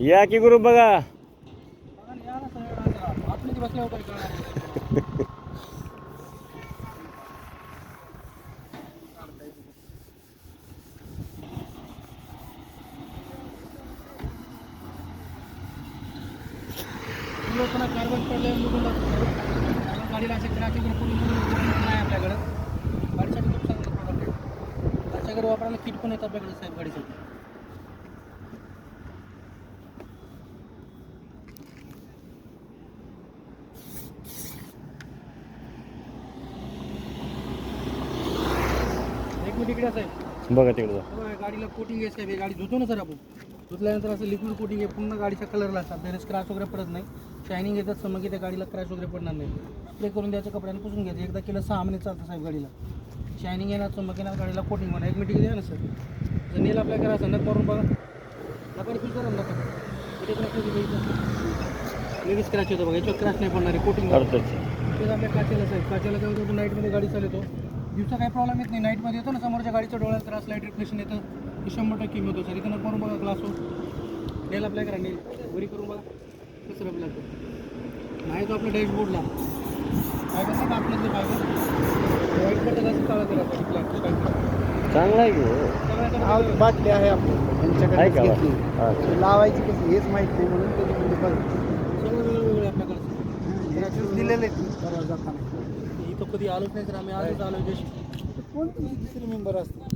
या की ग्रुप बघा. कार्बन पडले गाडीला असे क्रॅकिंग नाही आपल्याकडं. गाडीसाठी खूप चांगलं प्रॉडक्ट आहे. घरच्या घरी वापरायला किट पण येतं आपल्याकडे साहेब गाडीसाठी. एक मिनिट इकडे साहेब बघा तिकडं. गाडीला कोटिंग आहे साहेब. गाडी धुतो ना सर आपण, धुतल्यानंतर असं लिक्विड कोटिंग आहे पूर्ण गाडीच्या कलरला असतात. त्याने स्क्रॅच वगैरे पडत नाही, शायनिंग येतात समज की त्या गाडीला क्रॅच वगैरे पडणार नाही. स्प्रे करून द्यायचं, कपड्याने पुसून घ्यायचं. एकदा केलं 6 महिने चालतं साहेब गाडीला. शायनिंग येणार, चमक येणार, गाडीला कोटिंग होणार. एक मिनिट द्या ना सर. जर नेल अप्लाय करायचं नक मारून बघा, नका फुल करा नका. लगेच स्क्रॅच येतो बघा, याच्यावर क्रॅच नाही पडणार आहे कोटिंग. तेच आपल्या काचेला साहेब, काचेला काय होतं नाईटमध्ये गाडी चालवतो, दिवसा काही प्रॉब्लेम येत नाही. नाईटमध्ये येतो ना समोरच्या गाडीच्या डोळ्यात त्रास, लाईट रिफ्लेक्शन येतं, ते 100% कमी होतो सर. इथं नक मारून बघा ग्लासवर, नेल अप्लाय करा, नेल वरी करून बघा कसं अप्लाय करतो. नाही तो आपल्या डॅशबोर्डला फायबर नाही का आपल्यातलं फायबर वाईट बटन असं काळा करायचं ब्लॅक चांगला आहे की बाटली आहे आहे का? आपल्याकडे लावायची कशी हेच माहीत नाही म्हणून त्याच्यामध्ये बघ सगळं वेगवेगळे आपल्याकडे दिलेले परवा जाताना. इथं कधी आलोच नाही तर आम्ही आजच आलो. जशी कोणते दुसरे मेंबर असतात